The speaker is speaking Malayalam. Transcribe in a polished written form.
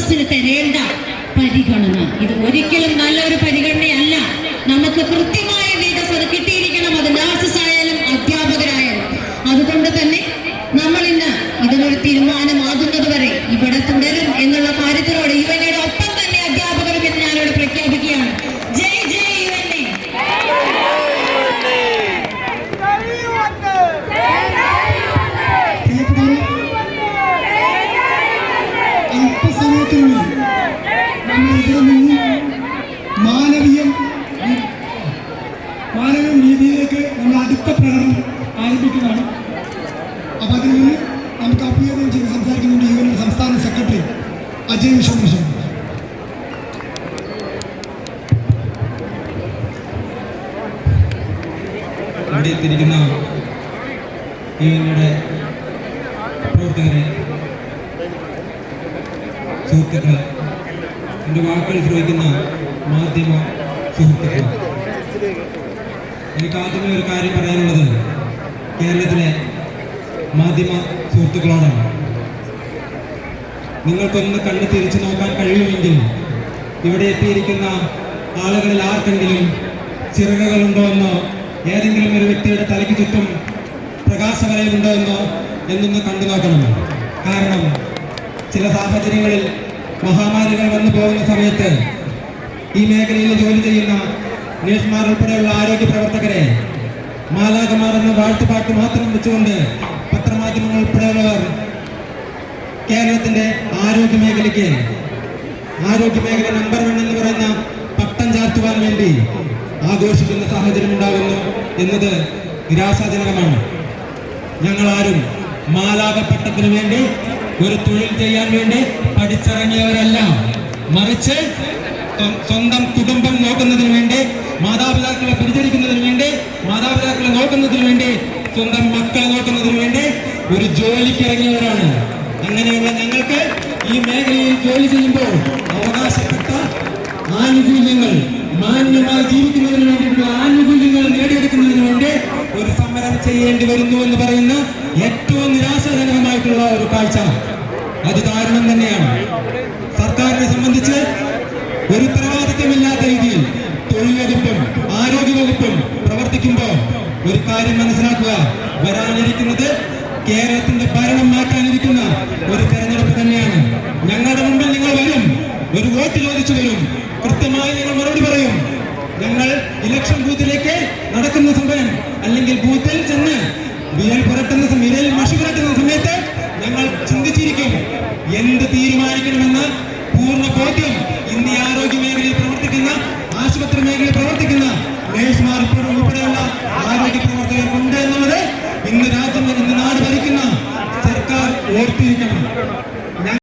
നഴ്സിന് തരേണ്ട പരിഗണന ഇത് ഒരിക്കലും നല്ലൊരു പരിഗണനയല്ല. നമുക്ക് കൃത്യമായ വികസനം അത് കിട്ടിയിരിക്കണം, അത് നഴ്സസ് ആയാലും അധ്യാപകരായാലും. അതുകൊണ്ട് തന്നെ നമ്മൾ ഇന്ന് ഇതിനൊരു തീരുമാനമാകുന്നത് വരെ ഇവിടെ തുടരും എന്നുള്ള കാര്യത്തിലൂടെ യുവനയുടെ ഒപ്പം തന്നെ അധ്യാപകരും എന്ന് ഞാനിവിടെ പ്രഖ്യാപിക്കുകയാണ്. ജയ് ജയ് യുവനെ. അല്പസമയത്തിനുള്ളിൽ നമ്മൾ ഇവിടെ നിന്ന് മാനവീയം രീതിയിലേക്ക് നമ്മൾ അടുത്ത പ്രകടനം ആരംഭിക്കുന്നതാണ്. അപ്പൊ അതിൽ നിന്ന് നമുക്ക് അഭിവാദ്യം ചെയ്ത് സംസാരിക്കുന്നുണ്ട് യുവനയുടെ സംസ്ഥാന സെക്രട്ടറി അജയ് വിശ്വനാഥൻ. ഇവിടെ എത്തിയിരിക്കുന്ന യുവനയുടെ പ്രവർത്തകരെ, സുഹൃത്തുക്കളെ, എൻ്റെ വാക്കുകൾ ശ്രമിക്കുന്ന മാധ്യമ സുഹൃത്തുക്കൾ, എനിക്ക് ആദ്യമേ ഒരു കാര്യം പറയാനുള്ളത് കേരളത്തിലെ മാധ്യമ സുഹൃത്തുക്കളോടാണ്. നിങ്ങൾക്കൊന്ന് കണ്ണ് തിരിച്ചു നോക്കാൻ കഴിയുമെങ്കിൽ ഇവിടെ എത്തിയിരിക്കുന്ന ആളുകളിൽ ആർക്കെങ്കിലും ചിറകുകളുണ്ടോ എന്നോ, ഏതെങ്കിലും ഒരു വ്യക്തിയുടെ തലയ്ക്ക് ചുറ്റും പ്രകാശവലയമുണ്ടോ എന്നോ എന്നൊന്ന് കണ്ടു നോക്കണം. കാരണം ചില സാഹചര്യങ്ങളിൽ മഹാമാരികൾ വന്നു പോകുന്ന സമയത്ത് ഈ മേഖലയിൽ ജോലി ചെയ്യുന്ന നഴ്സുമാർ ഉൾപ്പെടെയുള്ള ആരോഗ്യ പ്രവർത്തകരെ മാലാഖമാർ എന്ന വാഴ്ത്തുപാട്ട് മാത്രം വെച്ചുകൊണ്ട് പത്രമാധ്യമങ്ങൾ ഉൾപ്പെടെയുള്ളവർ കേരളത്തിന്റെ ആരോഗ്യ മേഖല നമ്പർ 1 എന്ന് പറയുന്ന പട്ടം ചാർത്തുവാൻ വേണ്ടി ആഘോഷിക്കുന്ന സാഹചര്യം ഉണ്ടാകുന്നു എന്നത് നിരാശാജനകമാണ്. ഞങ്ങളാരും മാലാഖ പട്ടത്തിന് വേണ്ടി ഒരു തൊഴിൽ ചെയ്യാൻ വേണ്ടി പഠിച്ചിറങ്ങിയവരല്ല, മറിച്ച് സ്വന്തം കുടുംബം നോക്കുന്നതിന് വേണ്ടി, മാതാപിതാക്കളെ പരിചരിക്കുന്നതിന് വേണ്ടി, മാതാപിതാക്കളെ നോക്കുന്നതിന് വേണ്ടി, സ്വന്തം മക്കളെ നോക്കുന്നതിന് വേണ്ടി ഒരു ജോലിക്ക് ഇറങ്ങിയവരാണ്. അങ്ങനെയുള്ള ഞങ്ങൾക്ക് ഈ മേഖലയിൽ ജോലി ചെയ്യുമ്പോൾ അവകാശപ്പെട്ട ആനുകൂല്യങ്ങൾ, മാന്യമായി ജീവിക്കുന്നതിന് വേണ്ടിയിട്ടുള്ള ആനുകൂല്യങ്ങൾ നേടിയെടുക്കുന്നതിന് വേണ്ടി ഒരു സമരം ചെയ്യേണ്ടി വരുന്നു എന്ന് പറയുന്ന ഏറ്റവും നിരാശാജനകമായിട്ടുള്ള ഒരു കാഴ്ച. അത് ദാരുണം തന്നെയാണ്. സർക്കാരിനെ സംബന്ധിച്ച് ഒരു ഉത്തരവാദിത്തമില്ലാത്ത രീതിയിൽ തൊഴിൽ വകുപ്പും ആരോഗ്യ വകുപ്പും പ്രവർത്തിക്കുമ്പോൾ ഒരു കാര്യം മനസ്സിലാക്കുക, വരാനിരിക്കുന്നത് കേരളത്തിന്റെ ഭരണം മാറ്റാനിരിക്കുന്ന ഒരു തെരഞ്ഞെടുപ്പ് തന്നെയാണ്. ഞങ്ങളുടെ മുമ്പിൽ നിങ്ങൾ വരും, ഒരു വോട്ട് ചോദിച്ചു വരും, കൃത്യമായി നിങ്ങൾ മറുപടി പറയും. ഞങ്ങൾ ഇലക്ഷൻ ബൂത്തിലേക്ക് നടക്കുന്ന സമയം, അല്ലെങ്കിൽ ബൂത്തിൽ ചെന്ന് വിരൽ മഷി പുരട്ടുന്ന സമയത്ത് ഞങ്ങൾ ചിന്തിച്ചിരിക്കും എന്ത് തീരുമാനിക്കണമെന്ന് പൂർണ്ണ ബോധ്യം ഇന്ത്യ ആരോഗ്യ മേഖലയിൽ പ്രവർത്തിക്കുന്ന, ആശുപത്രി മേഖലയിൽ പ്രവർത്തിക്കുന്ന നഴ്സുമാർ ഉൾപ്പെടെയുള്ള ആരോഗ്യ പ്രവർത്തകർക്കുണ്ട് എന്നുള്ളത് ഇന്ന് നാട് ഭരിക്കുന്ന സർക്കാർ ഓർത്തിരിക്കണം.